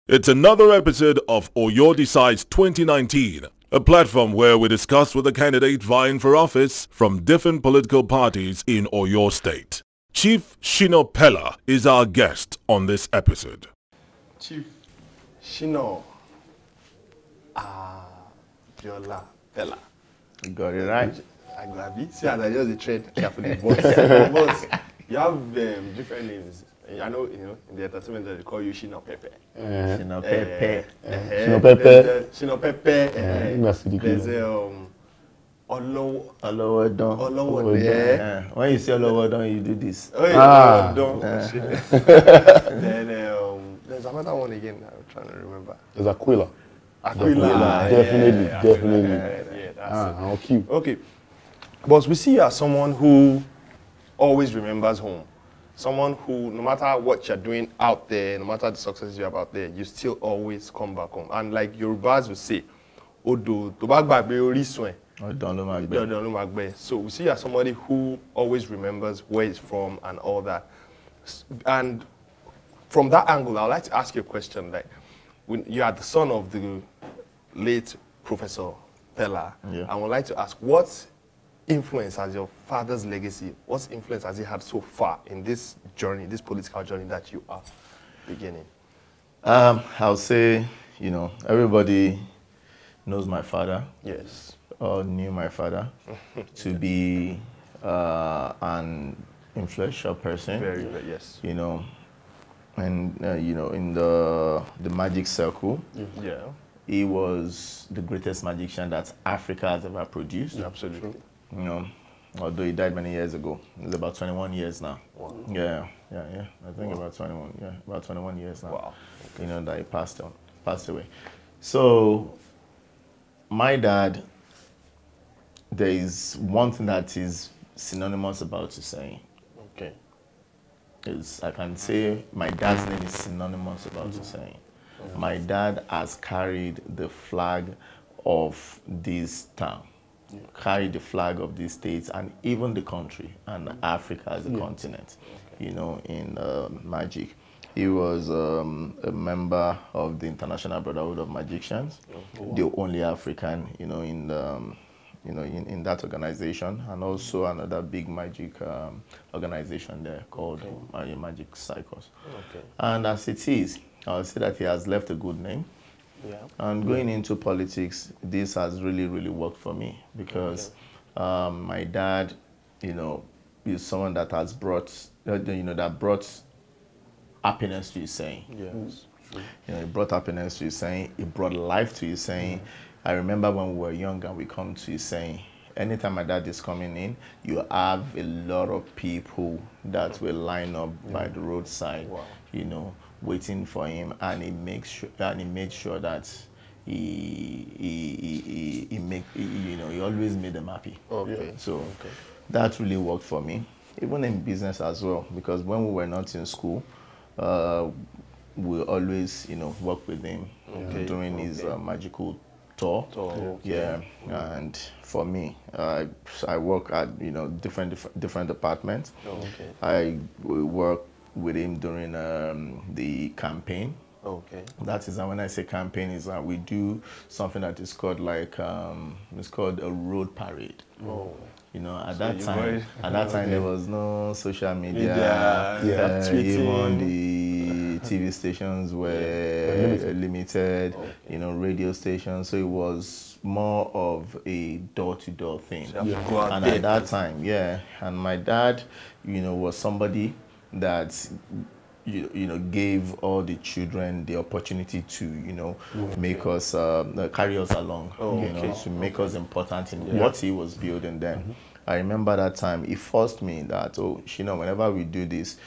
It's another episode of Oyo Decides 2019, a platform where we discuss with the candidates vying for office from different political parties in Oyo State. Chief Shina Peller is our guest on this episode. Chief Shina Kajola Peller. You got it right. I got it. See, as I just tread carefully, but you have different names. I know, in the entertainment they call you Shina Pepe. Shina Pepe. Shina Pepe. Shina Pepe. There's Olowodon. When you say Olowodon, you do this. Then there's another one again. I'm trying to remember. There's Aquila. Definitely. Yeah, that's how cute. Okay, but we see you as someone who always remembers home. Someone who, no matter what you're doing out there, no matter the successes you have out there, you still always come back home. And like Yorubas will say, Odo, to back back, so we see you as somebody who always remembers where he's from and all that. And from that angle, I'd like to ask you a question. Like, when you are the son of the late Professor Peller, I would like to ask, what influence has your father's legacy, what influence has he had so far in this journey, this political journey that you are beginning? I'll say, everybody knows my father. Yes. Or knew my father to be an influential person. Very, yes. And in the magic circle, he was the greatest magician that Africa has ever produced. Absolutely. Although he died many years ago. It's about 21 years now. Wow. Yeah. I think about 21. Yeah, about 21 years now. Wow. Okay. That he passed away. So, my dad, there is one thing that is synonymous about Iseyin. Okay. I can say my dad's name is synonymous about Iseyin. My dad has carried the flag of this town, carried the flag of these states, and even the country and Africa as a continent, in magic. He was a member of the International Brotherhood of Magicians, the only African, in that organization, and also another big magic organization there called Magic Cycles. Okay. And as it is, I would say that he has left a good name. Yeah. And going into politics, this has really, really worked for me because my dad, is someone that has brought, that brought happiness to Iseyin. Yes. He brought happiness to Iseyin. He brought life to Iseyin. I remember when we were young and we come to Iseyin, anytime my dad is coming in, you have a lot of people that will line up by the roadside, waiting for him, and he made sure that he always made them happy. Okay. So that really worked for me, even in business as well, because when we were not in school, we always work with him during his magical tour. And for me, I work at different departments. I work with him during the campaign. That is, when I say campaign, is that we do something that is called it's called a road parade. At that time there was no social media. Even the TV stations were limited. Radio stations. So it was more of a door-to-door thing. And at that time, and my dad, was somebody that gave all the children the opportunity to make us carry us along, to make us important in what he was building then. I remember that time he forced me that, whenever we do this,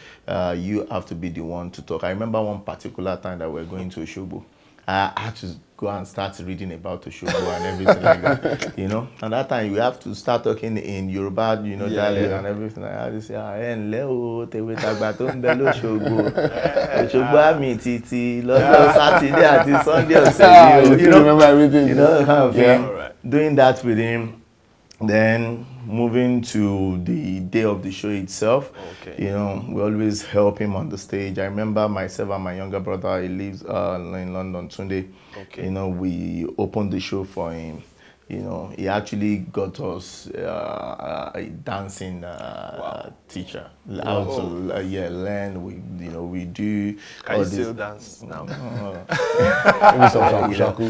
you have to be the one to talk. I remember one particular time that we were going to Oshobo. I had to go and start reading about Oshobo and everything like that, And that time you have to start talking in Yoruba, dialect and everything. I had to say, Saturday and Sunday. You remember everything. Doing that with him. Then moving to the day of the show itself, Okay. you know, we always help him on the stage. I remember myself and my younger brother, he lives in London, Tunde. Okay. You know, we opened the show for him. You know, he actually got us a dancing teacher. How to learn. We, you know, we do. Can you still dance now? Maybe some shaku.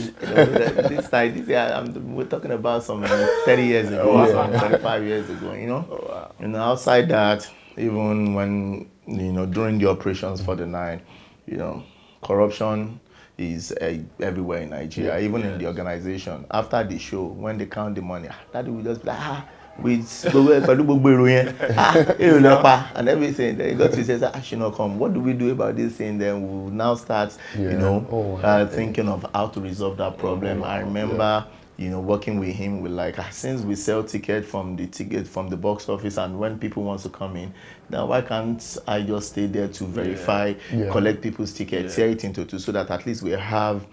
We're talking about some 30 years ago, some 35 years ago, you know. Oh, wow. You know, outside that, even when, you know, during the operations for the 9, you know, corruption is everywhere in Nigeria, even in the organization. After the show, when they count the money, daddy will just be like, and everything. Then he got to say, I should not come. What do we do about this thing? Then we'll now start, you know, thinking of how to resolve that problem. I remember, you know, working with him with like, since we sell ticket from the box office, and when people want to come in, now why can't I just stay there to verify, collect people's tickets, tear it into 2, so that at least we have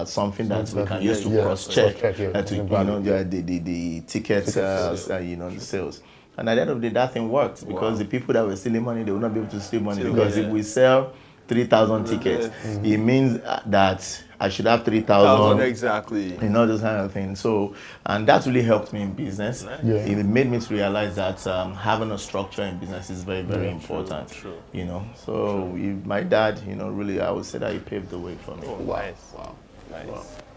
something that we can use to cross-check, to, you know, the tickets, you know, the sales. And at the end of the day, that thing worked, because the people that were stealing money, they will not be able to steal money, because if we sell 3,000 tickets, it means that I should have 3,000. Exactly. You know, those kind of things. So, and that really helped me in business. It made me to realize that having a structure in business is very, very important. True. You know, so my dad, you know, really, I would say that he paved the way for me. Oh, nice. Wow. Nice.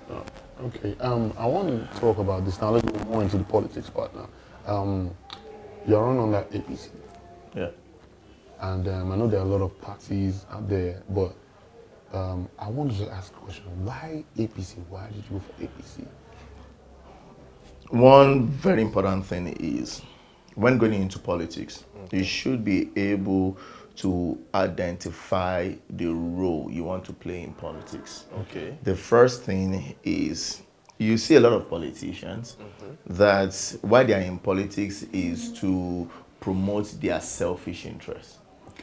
Wow. Okay. I want to talk about this now. Let's go more into the politics part now. You're run on that APC. Yeah. And I know there are a lot of parties out there, but I want to ask a question. Why APC? Why did you go for APC? One very important thing is, when going into politics, you should be able to identify the role you want to play in politics. Okay. The first thing is, you see a lot of politicians that why they are in politics is to promote their selfish interests.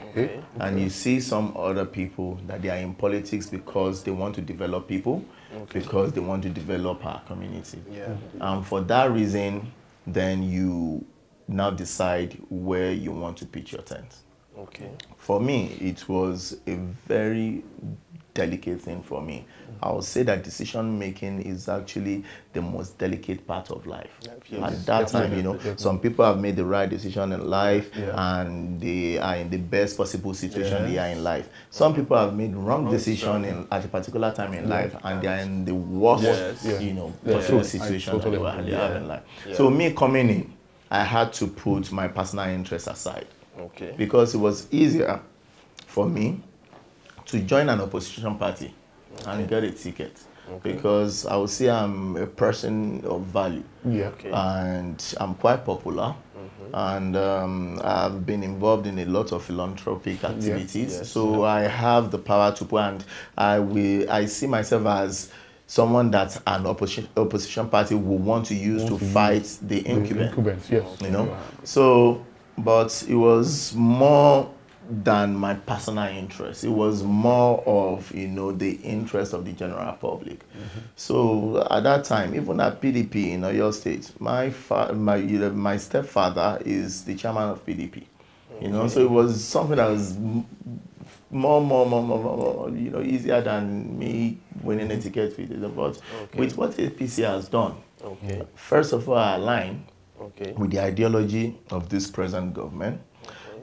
Okay. And you see some other people that they are in politics because they want to develop people, because they want to develop our community. And for that reason, then you now decide where you want to pitch your tent. Okay. For me, it was a very delicate thing for me. I would say that decision making is actually the most delicate part of life. At that time, you know, some people have made the right decision in life and they are in the best possible situation they are in life. Some people have made wrong decision at a particular time in life and they are in the worst, you know, possible situation that they have in life. So me coming in, I had to put my personal interests aside. Okay. Because it was easier for me to join an opposition party and get a ticket. Because I would say I'm a person of value. And I'm quite popular. And I've been involved in a lot of philanthropic activities. So I have the power to put, and I see myself as someone that an opposition party will want to use to fight the incumbents. You know? So, but it was more than my personal interest. It was more of, you know, the interest of the general public. So at that time, even at PDP in Oyo State, my stepfather is the chairman of PDP. You know, so it was something that was more, you know, easier than me winning a ticket with it. But with what APC has done, first of all, I align with the ideology of this present government.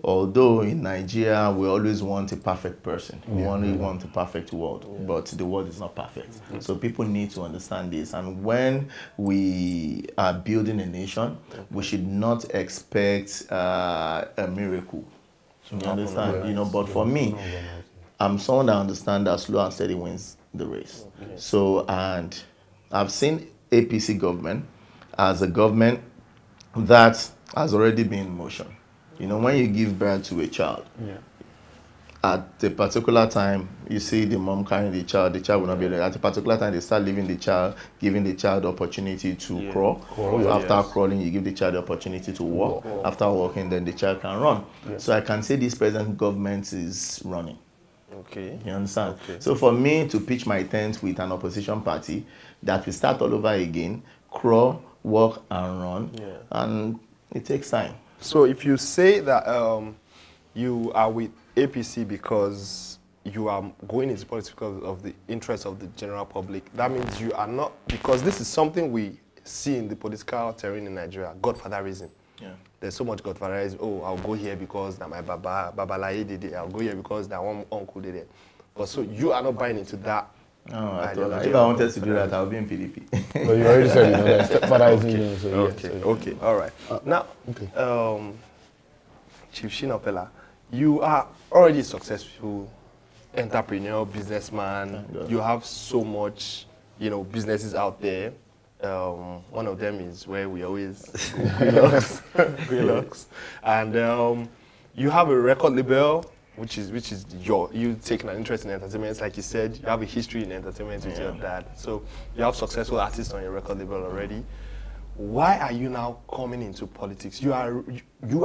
Although in Nigeria, we always want a perfect person. We only want a perfect world, but the world is not perfect. So people need to understand this. And when we are building a nation, we should not expect a miracle. You understand? You know, but for me, I'm someone that understands that slow and steady wins the race. So, and I've seen APC government as a government that has already been in motion. You know, when you give birth to a child, at a particular time, you see the mom carrying the child will not be there. At a particular time, they start leaving the child, giving the child the opportunity to crawl. After crawling, you give the child the opportunity to walk. After walking, then the child can run. So I can say this present government is running. You understand? So for me to pitch my tent with an opposition party that will start all over again, crawl, work and run, and it takes time. So if you say that you are with APC because you are going into politics because of the interests of the general public, that means you are not, because this is something we see in the political terrain in Nigeria, godfatherism. Yeah. There's so much godfatherism. Oh, I'll go here because that my babalaye did it. I'll go here because that one uncle did it. But so you are not buying into that. No, I thought if I wanted to do that, I would be in PDP. But you already said, you know, that stepfatherism. So Okay, all right. Now, Chief Shina Peller, you are already a successful entrepreneur, businessman. You have so much, you know, businesses out there. One of them is where we always go, Grillux. And you have a record label, which is you taking an interest in entertainment. Like you said, you have a history in entertainment with your dad. So you have successful artists on your record label already. Why are you now coming into politics? You are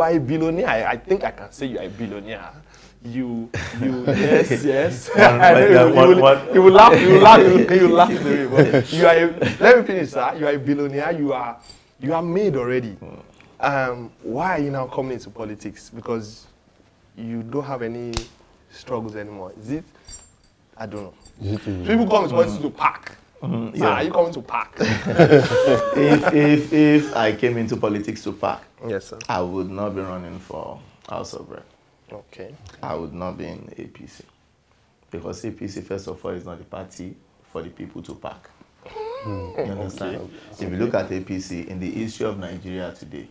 a billionaire. I think I can say you are a billionaire. You yes. You will laugh. But you are let me finish, sir. You are a billionaire. You are made already. Why are you now coming into politics? Because you don't have any struggles anymore. Is it? I don't know. People come into politics to pack. Are you coming to pack? if I came into politics to pack, yes, sir, I would not be running for House of Rep. Okay. I would not be in APC. Because APC, first of all, is not the party for the people to pack. You understand? Okay. If you look at APC, in the history of Nigeria today,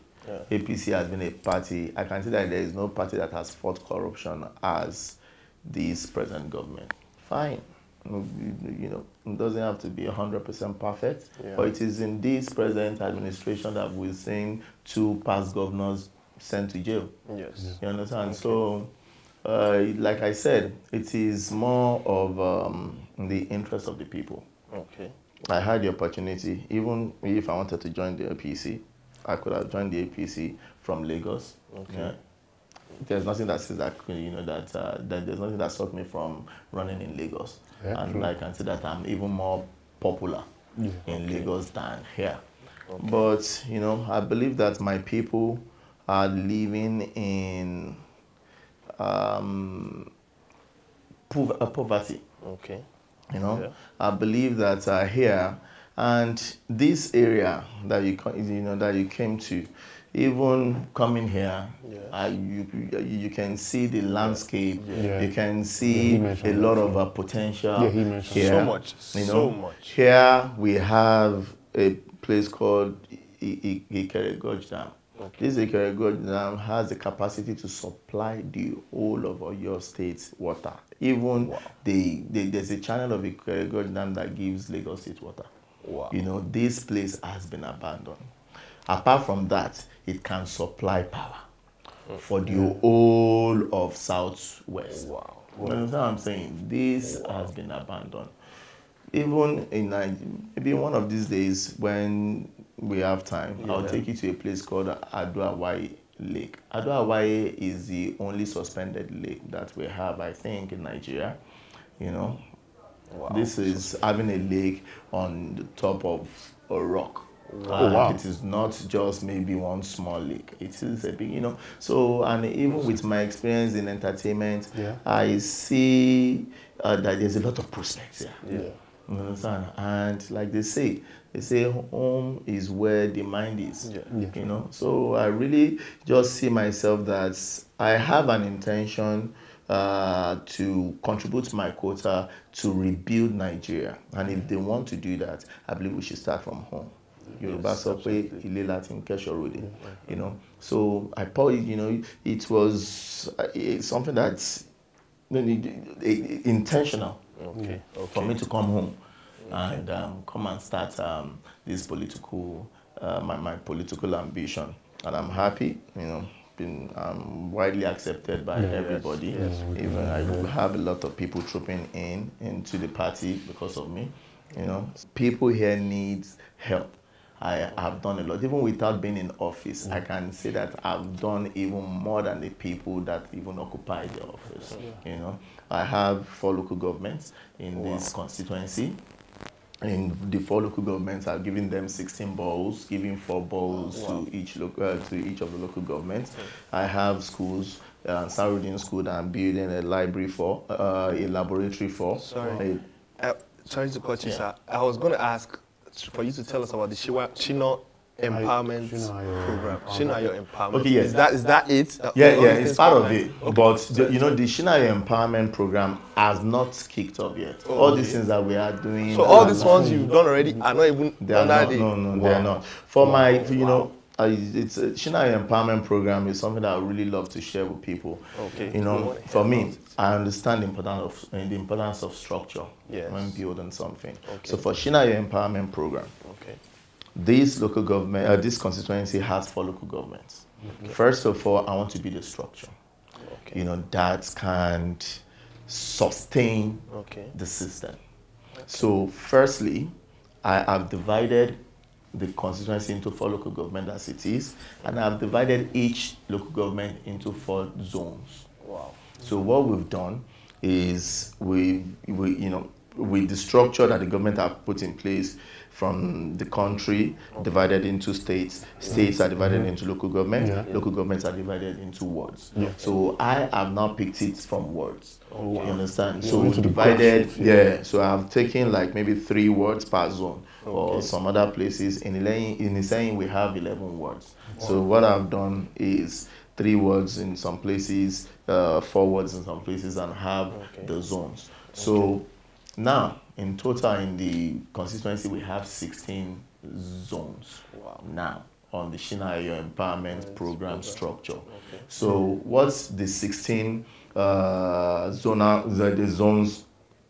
APC has been a party. I can say that there is no party that has fought corruption as this present government. Fine. You know, it doesn't have to be 100% perfect, but it is in this present administration that we've seen 2 past governors sent to jail. Yes. You understand? Okay. So, like I said, it is more of the interest of the people. Okay. I had the opportunity, even if I wanted to join the APC, I could have joined the APC from Lagos. Okay. Yeah. There's nothing that says that, you know, that there's nothing that stopped me from running in Lagos. Yeah, and I can say that I'm even more popular in Lagos than here. Okay. But, you know, I believe that my people are living in poverty. Okay. You know, I believe that here and this area that you came to, even coming here, you can see the landscape. You can see a lot of potential here. So much. You know, so much. Here we have a place called Ikeregoj Dam. Okay. This Ikeregoj Dam has the capacity to supply the whole of Oyo State water. Even there's a channel of Ikeregoj Dam that gives Lagos State water. Wow. You know, this place has been abandoned. Apart from that, it can supply power for the whole of Southwest. Wow. You know what I'm saying? This has been abandoned. Even in maybe one of these days when we have time, I'll take you to a place called Aduawaye Lake. Aduawaye is the only suspended lake that we have, I think, in Nigeria. You know, this is having a lake on the top of a rock. It is not just maybe one small lake. It is a big, you know. So, and even with my experience in entertainment, I see that there's a lot of prospects here. You understand? And like they say home is where the mind is. You know. So I really just see myself that I have an intention to contribute my quota to rebuild Nigeria. And if they want to do that, I believe we should start from home. Yoruba Sokwe, Ile Latin, Keshorode, you know. So I probably, you know, it was something that's intentional for me to come home and come and start this political, my political ambition. And I'm happy, you know. I'm widely accepted by everybody. Even I have a lot of people trooping into the party because of me. You know, people here need help. I have done a lot, even without being in office. I can say that I've done even more than the people that even occupy the office. You know, I have 4 local governments in this constituency. in the 4 local governments, I've given them 16 balls, giving 4 balls to each of the local governments. I have schools, Sarudin School that I'm building a library for, a laboratory for. Sorry to cut you, sir. I was going to ask for you to tell us about the Shina Empowerment Program. Shina Empowerment. Okay, yes. Is that it? Yeah, it's part of it. Okay. But the Shina Empowerment Program has not kicked off yet. All these things that we are doing. So all these ones you've done already are not even No, they are not. For my, it's Shina Empowerment Program is something that I really love to share with people. Okay. For me, I understand the importance of structure when building something. Okay. So for Shina Empowerment Program, this local government, this constituency has 4 local governments. Okay. First of all, I want to build a structure, that can sustain the system. Okay. So firstly, I have divided the constituency into 4 local governments as it is, and I've divided each local government into 4 zones. Wow. So what we've done is with the structure that the government have put in place from the country, divided into states. States are divided into local governments. Local governments are divided into wards. So I have now picked it from wards. You understand? So we divided, so I've taken like maybe 3 wards per zone, or some other places. In Iseyin, we have 11 wards. So what I've done is 3 wards in some places, 4 wards in some places, and have the zones. So now, in total, in the constituency, we have 16 zones now on the Shina Empowerment Program structure. So what's the 16 the zones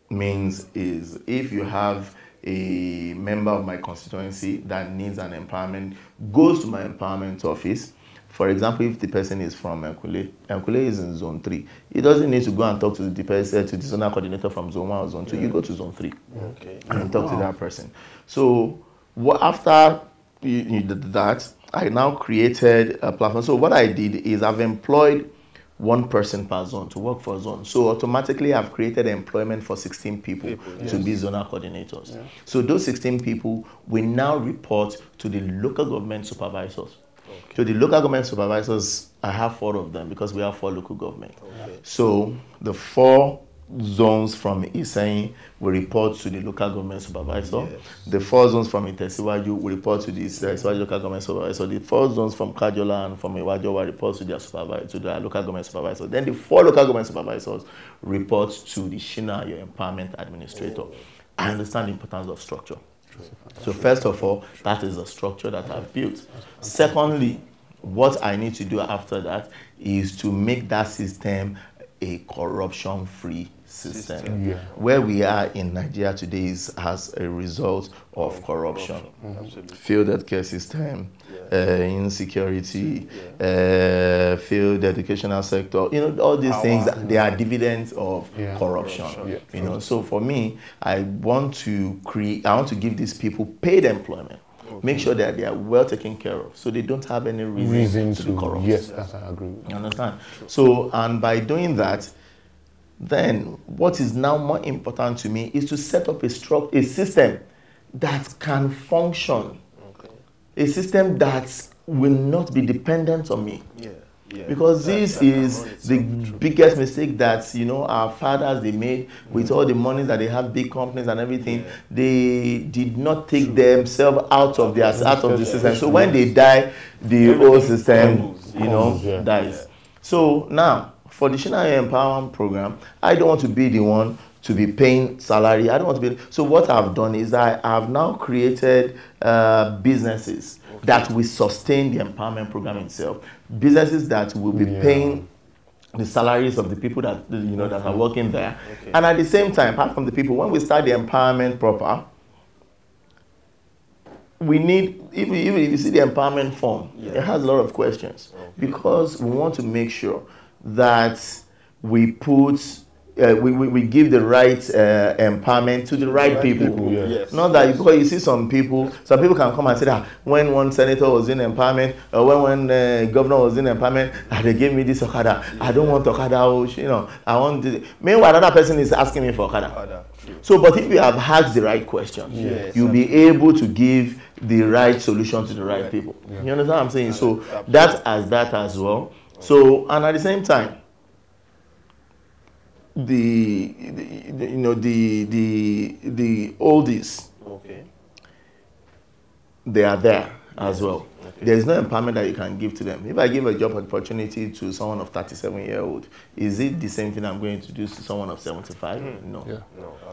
means is, if you have a member of my constituency that needs an empowerment, goes to my empowerment office. For example, if the person is from Enkule is in zone 3, he doesn't need to go and talk to the person, to the zonal coordinator from zone 1 or zone 2. You go to zone 3 and talk to that person. So after that, I now created a platform. So what I did is I've employed 1 person per zone to work for a zone. So automatically I've created employment for 16 people to be zonal coordinators. So those 16 people will now report to the local government supervisors. So the local government supervisors, I have 4 of them because we have 4 local governments. So the 4 zones from Iseyin will report to the local government supervisor. The 4 zones from Itesiwaju will report to the Itesiwaju local government supervisor. The 4 zones from Kajola and from Iwajowa report to their supervisor, to the local government supervisor. Then the 4 local government supervisors report to the Shina Empowerment Administrator. I understand the importance of structure. So first of all, that is the structure that I've built. Secondly, what I need to do after that is to make that system a corruption-free system. Where we are in Nigeria today is as a result of corruption. Field healthcare system, insecurity, field educational sector, all these things, they are dividends of corruption. So for me, I want to give these people paid employment. Make sure that they are well taken care of, so they don't have any reason to be corrupt. Yes, that's I agree with. You understand? So, and by doing that, then what is now more important to me is to set up a system that can function, a system that will not be dependent on me. Because this is the biggest mistake that our fathers they made with all the money that they have, big companies and everything. They did not take themselves out of the system. So when they die, the whole system dies. So now for the Shina Empowerment Program, I don't want to be the one to be paying salary. I don't want to be. So what I've done is I have now created businesses that will sustain the empowerment program itself. Businesses that will be paying the salaries of the people that that are working there, and at the same time, apart from the people, when we start the empowerment proper, we need, if you see the empowerment form, it has a lot of questions because we want to make sure that we put we give the right empowerment to the right people. Yes. Not that because you see some people can come and say that when one senator was in empowerment, or when one governor was in empowerment, they gave me this Okada. I don't want Okada, I want this. Meanwhile, another person is asking me for Okada. So, but if you have asked the right questions, you'll be able to give the right solution to the right people. You understand what I'm saying? So that as well. So, and at the same time, the oldies, they are there as well. There is no empowerment that you can give to them. If I give a job opportunity to someone of 37-year-old, is it the same thing I'm going to do to someone of 75? No.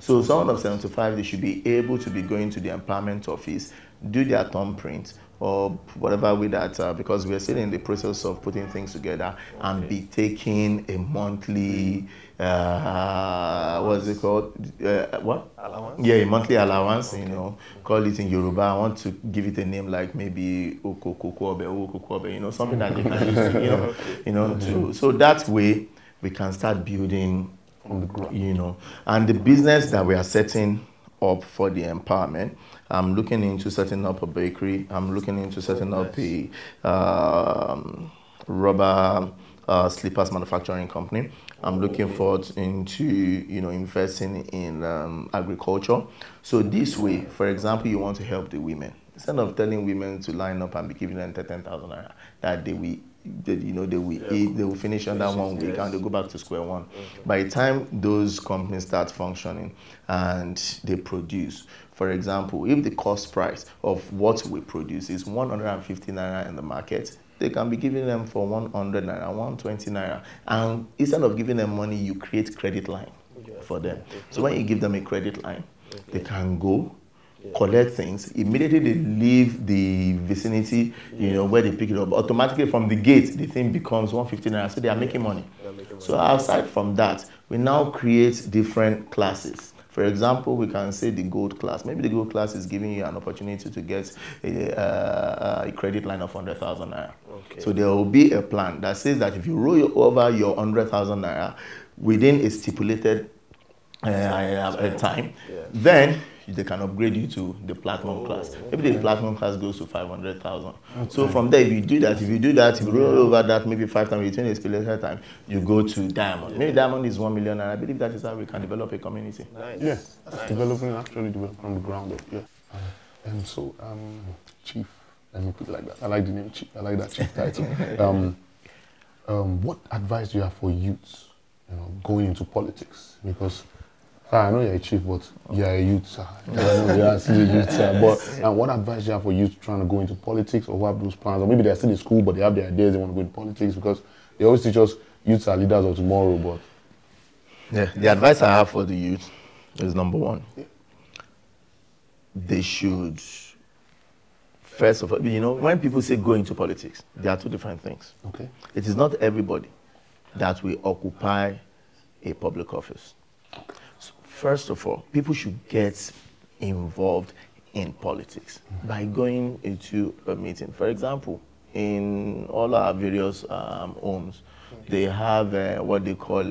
So someone of 75, they should be able to be going to the empowerment office, do their thumbprint, or whatever with that, because we are still in the process of putting things together, and be taking a monthly, what's it called? What? Allowance? Yeah, a monthly allowance, call it in Yoruba. I want to give it a name like maybe Okokobe, something that they can use, so that way we can start building on the ground, and the business that we are setting up for the empowerment. I'm looking into setting up a bakery. I'm looking into setting up a rubber slippers manufacturing company. I'm looking forward into investing in agriculture. So this way, for example, you want to help the women. Instead of telling women to line up and be giving them 10,000 naira, that they will eat, they will finish under 1 week, and they go back to square one. By the time those companies start functioning and they produce, for example, if the cost price of what we produce is 150 naira in the market, they can be giving them for 100 naira, 120 naira. And instead of giving them money, you create credit line for them. So when you give them a credit line, they can go, collect things, immediately they leave the vicinity, where they pick it up. Automatically from the gate, the thing becomes 150 naira, so they are making money. So aside from that, we now create different classes. For example, we can say the gold class. Maybe the gold class is giving you an opportunity to get a credit line of 100,000 naira. So there will be a plan that says that if you roll over your 100,000 naira within a stipulated time, then they can upgrade you to the platinum class. Maybe the platinum class goes to 500,000. So from there, if you do that, if you roll over that maybe 5 times between a specific time, you go to diamond. Maybe diamond is 1 million, and I believe that is how we can develop a community. Yes, developing from the ground up. Yeah. And so, Chief, let me put it like that. I like the name Chief. I like that Chief title. What advice do you have for youths, going into politics? Because I know you're a chief, but you're a youth, sir. I know you're still a youth, sir. But what advice do you have for youth trying to go into politics, or what have those plans? Or maybe they're still in school, but they have their ideas, they want to go into politics, because they always teach us youths are leaders of tomorrow. But the advice I have for the youth is number one. They should, first of all, when people say go into politics, there are two different things. Okay. It is not everybody that will occupy a public office. First of all, people should get involved in politics by going into a meeting. For example, in all our various homes, they have what they call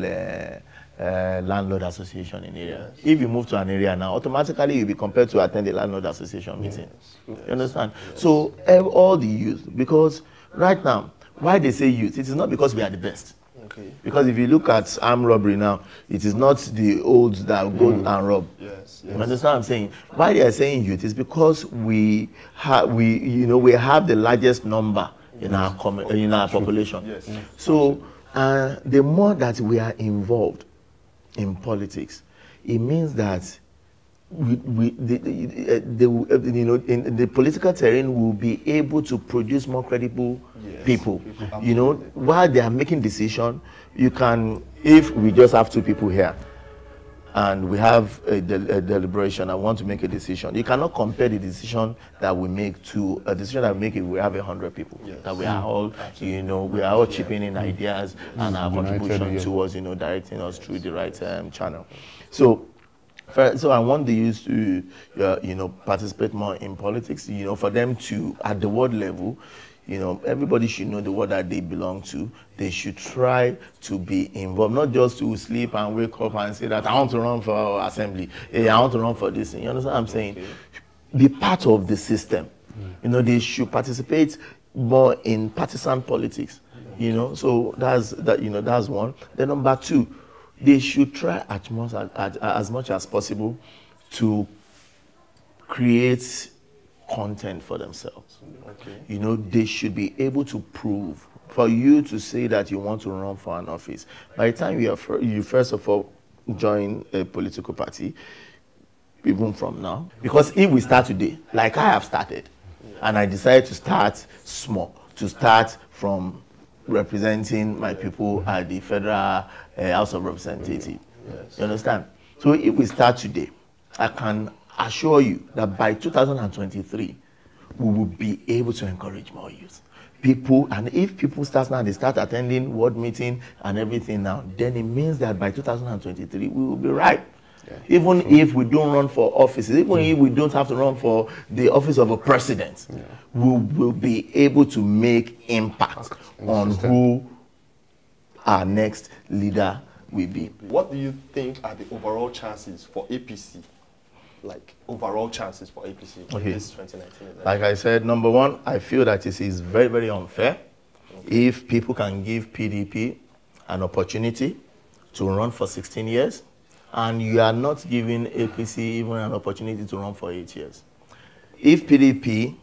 landlord association in area. Yes. If you move to an area now, automatically you'll be compelled to attend a landlord association meeting. Yes. You understand? Yes. So all the youth, because right now, why they say youth, it is not because we are the best. Okay. Because if you look at armed robbery now, it is not the olds that go and rob. Yes, yes. You understand what I'm saying? Why they are saying youth is because we have the largest number in our population. Yes. So the more that we are involved in politics, it means that in the political terrain will be able to produce more credible people. While they are making decision, you can, if we just have 2 people here and we have a deliberation, I want to make a decision, you cannot compare the decision that we make to a decision that we make if we have 100 people. Yes. That we are all, we are all chipping in ideas and our contribution towards, directing us through the right channel. So So I want the youth to, you know, participate more in politics. You know, for them to, at the ward level, you know, everybody should know the ward that they belong to. They should try to be involved, not just to sleep and wake up and say that I want to run for assembly. Hey, I want to run for this. You understand what I'm saying? Okay. Be part of the system. You know, they should participate more in partisan politics. You know, so that's that. You know, that's one. Then number two, they should try as much as possible to create content for themselves. Okay. You know, they should be able to prove, for you to say that you want to run for an office. By the time you first of all join a political party, even from now, because if we start today, like I have started, and I decided to start small, to start from representing my people at the Federal House of Representatives. Yes. You understand? So if we start today, I can assure you that by 2023, we will be able to encourage more youth. People, and if people start now, they start attending ward meeting and everything now, then it means that by 2023, we will be right. Yeah. Even if we don't run for offices, even if we don't have to run for the office of a president, we will be able to make impact on who our next leader will be. What do you think are the overall chances for APC? Like overall chances for APC in this 2019? Like I said, number one, I feel that it is very, very unfair if people can give PDP an opportunity to run for 16 years and you are not giving APC even an opportunity to run for 8 years. If PDP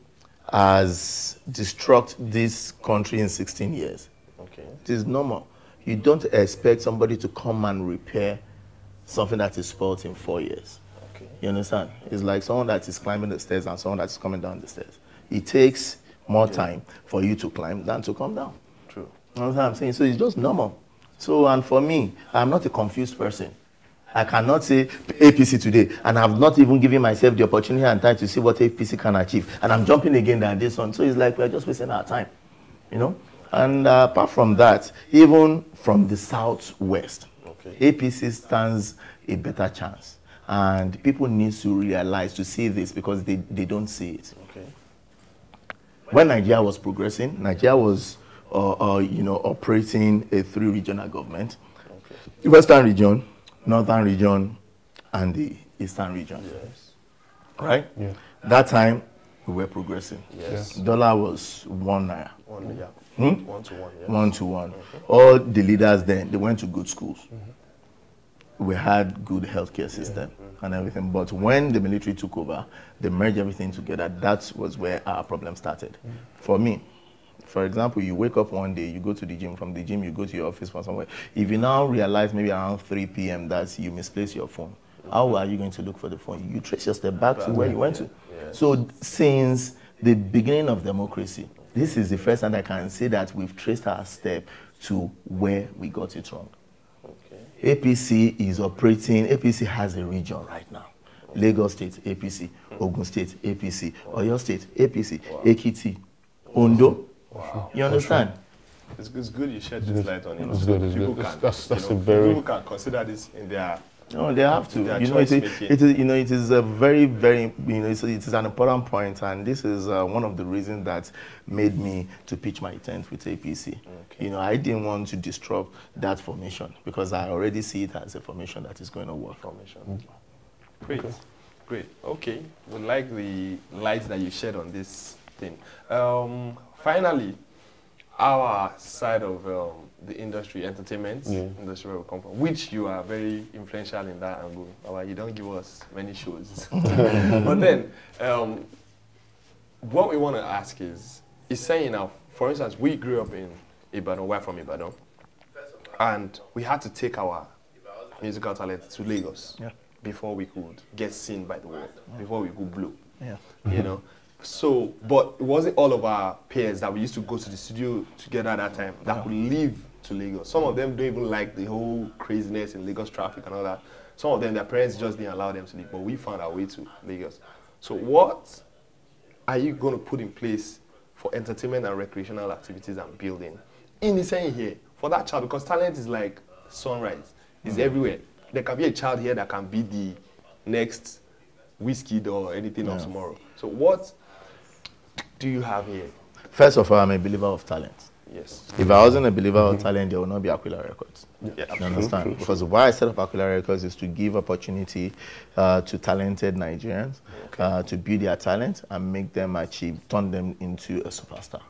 has destroyed this country in 16 years, it is normal. You don't expect somebody to come and repair something that is spoiled in 4 years. You understand? It's like someone that is climbing the stairs and someone that is coming down the stairs. It takes more time for you to climb than to come down. True. You know what I'm saying? So it's just normal. So, and for me, I'm not a confused person. I cannot say APC today, and I've not even given myself the opportunity and time to see what APC can achieve. And I'm jumping again than this one. So it's like we're just wasting our time, you know? And apart from that, even from the southwest, APC stands a better chance. And people need to realize, to see this, because they don't see it. When Nigeria was progressing, Nigeria was you know, operating a 3-regional government. The Western region, Northern region, and the Eastern region. Yes. Right? Yeah. That time, we were progressing. Yes. Dollar was 1 naira. 1 to 1, yes. 1 to 1. All the leaders then, they went to good schools. We had good healthcare system and everything. But when the military took over, they merged everything together. That was where our problem started. For me, for example, you wake up one day, you go to the gym. From the gym, you go to your office from somewhere. If you now realize maybe around 3 p.m. that you misplaced your phone, how are you going to look for the phone? You trace your step back to where you went to. So since the beginning of democracy, this is the first time I can say that we've traced our step to where we got it wrong. APC is operating, APC has a region right now. Lagos State, APC. Ogun State, APC. Oyo State, APC. Ekiti, Ondo. You understand? It's good you shed this light on it. It's good, it's good. That's a very... People can consider this in their... No, they have to. You know, it is a very, very, you know, it is an important point, and this is one of the reasons that made me to pitch my tent with APC. You know, I didn't want to disrupt that formation because I already see it as a formation that is going to work. Great, great. Okay, we like the light that you shed on this thing. Finally, our side of the industry, entertainment industry where we come from, which you are very influential in that angle. You don't give us many shows. But then, what we want to ask is saying now, for instance, we grew up in Ibadan, we're from Ibadan, and we had to take our musical talent to Lagos before we could get seen by the world, before we could blow, you know. So, but it wasn't all of our peers that we used to go to the studio together at that time that could leave to Lagos. Some of them don't even like the whole craziness in Lagos traffic and all that. Some of them, their parents just didn't allow them to leave, but we found our way to Lagos. So what are you going to put in place for entertainment and recreational activities and building in Iseyin here for that child? Because talent is like sunrise. It's everywhere. There can be a child here that can be the next Wizkid or anything of tomorrow. So what do you have here? First of all, I'm a believer of talent. Yes. If I wasn't a believer of talent, there would not be Aquila Records. Yeah, You understand? Because why I set up Aquila Records is to give opportunity to talented Nigerians to build their talent and make them achieve, turn them into a superstar.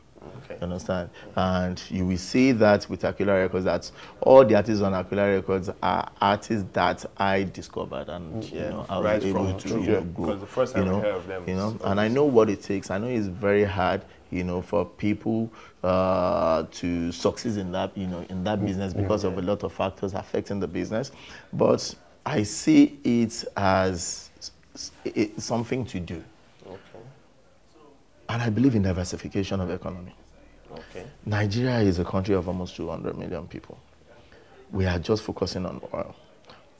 You understand? And you will see that with Aquila Records, that all the artists on Aquila Records are artists that I discovered and you know, I was able to grow. Because the first time I heard of them, and I know what it takes. I know it's very hard, you know, for people to succeed in that, you know, in that business because of a lot of factors affecting the business. But I see it as something to do. And I believe in diversification of economy. Nigeria is a country of almost 200 million people. We are just focusing on oil.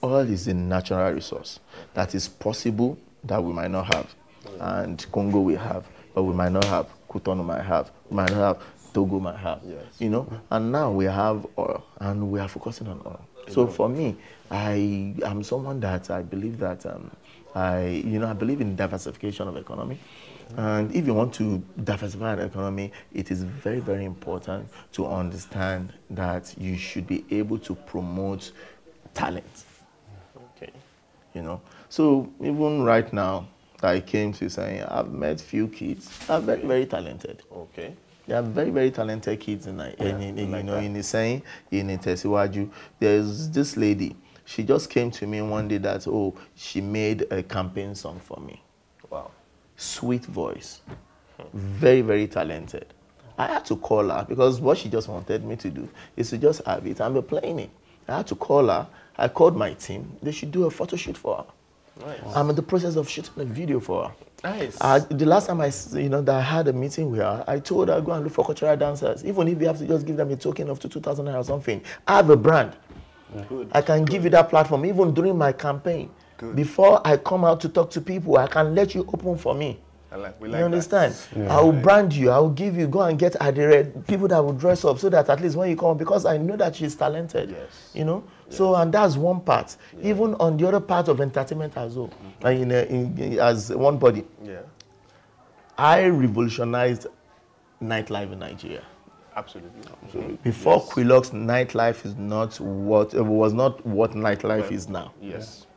Oil is a natural resource that is possible that we might not have. And Congo we have, but we might not have. Cotonou might have. We might not have. Togo might have. You know? And now we have oil, and we are focusing on oil. So for me, I am someone that I believe that I believe in diversification of economy. And if you want to diversify an economy, it is very, very important to understand that you should be able to promote talent. You know, so even right now, I came to say I've met few kids. They're very, very talented. They are very, very talented kids in Iseyin, in Itesiwaju. There's this lady. She just came to me one day that she made a campaign song for me. Wow. Sweet voice, very, very talented. I had to call her because what she just wanted me to do is to just have it and be playing it. I had to call her. I called my team. They should do a photo shoot for her. Nice. I'm in the process of shooting a video for her. Nice. The last time that I had a meeting with her, I told her go and look for cultural dancers. Even if you have to just give them a token of 2,000 or something. I have a brand. Good. I can give you that platform even during my campaign. Good. Before I come out to talk to people, I can let you open for me. You understand? I will brand you. I will give you, go and get people that will dress up so that at least when you come, because I know that she's talented. You know? So, and that's one part. Even on the other part of entertainment as well, as one body. I revolutionized nightlife in Nigeria. Absolutely. Before Quilox, nightlife is not what was not what nightlife is now.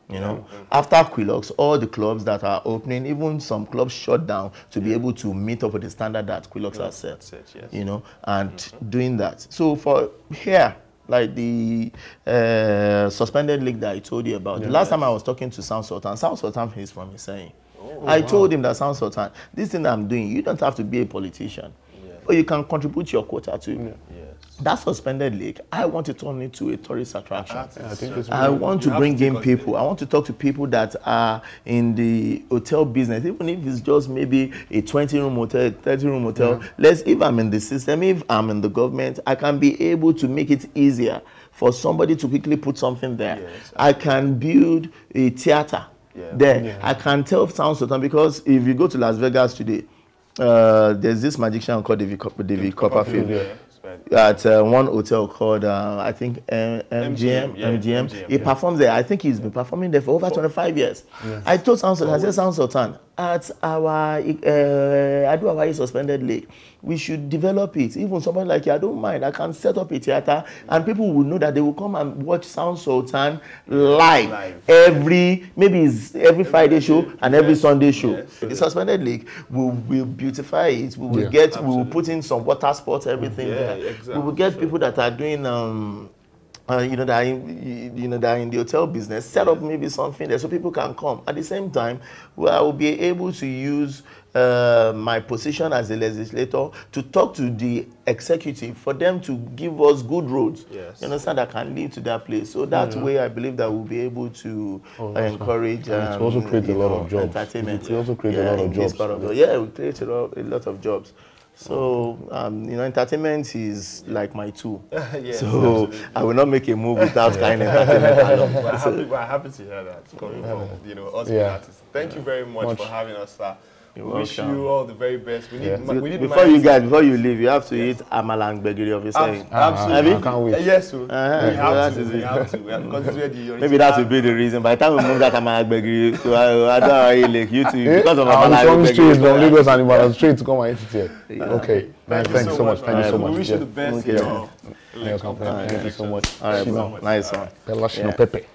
You know, after Quilox, all the clubs that are opening, even some clubs shut down to be able to meet up with the standard that Quilox has set. You know, and doing that. So for here, like the suspended league that I told you about, the last time I was talking to Sound Sultan is from Iseyin. I told him that Sound Sultan, this thing I'm doing, you don't have to be a politician, but you can contribute your quota to that suspended lake. I want to turn it to a tourist attraction. I want to bring in people. I want to talk to people that are in the hotel business, even if it's just maybe a 20-room hotel, 30-room hotel. If I'm in the system, if I'm in the government, I can be able to make it easier for somebody to quickly put something there. I can build a theater there. I can tell Sound Sultan, because if you go to Las Vegas today, there's this magician called David Copperfield. At one hotel called, I think, MGM. He performs there. I think he's been performing there for over 25 years. I told Sound Sultan, I said, Sound Sultan, at our Aduawari suspended lake, we should develop it. Even somebody like you, I don't mind. I can set up a theater and people will know that they will come and watch Sound Sultan live. Every Friday show and every Sunday show. The suspended lake, we'll beautify it. We will put in some water sports, everything there. We will get people that are doing that are in the hotel business, set up maybe something there so people can come. At the same time, I will be able to use my position as a legislator to talk to the executive for them to give us good roads. You understand, that can lead to that place. So that way, I believe that we'll be able to encourage. It also create a lot of jobs. Entertainment. It also create a lot of jobs. We create a lot of jobs. So, entertainment is like my tool. So, I will not make a move without kind of entertainment. We're happy to hear that coming from, us artists. Thank you very much for having us, sir. We wish you all the very best. We need before you leave, you have to eat amala and gbegiri of Iseyin. Absolutely. I can't wait. Yes, sir. We have to. Because it's where the maybe that will be the reason. By the time we move that amala gbegiri, so I don't like you to because of amala gbegiri. Straight from Lagos and Ibadan straight to come and eat it here. Okay. Thank you so much. Thank you so much. We wish you the best. Thank you so much. All right, bro. Nice one. Peller Shina Peller.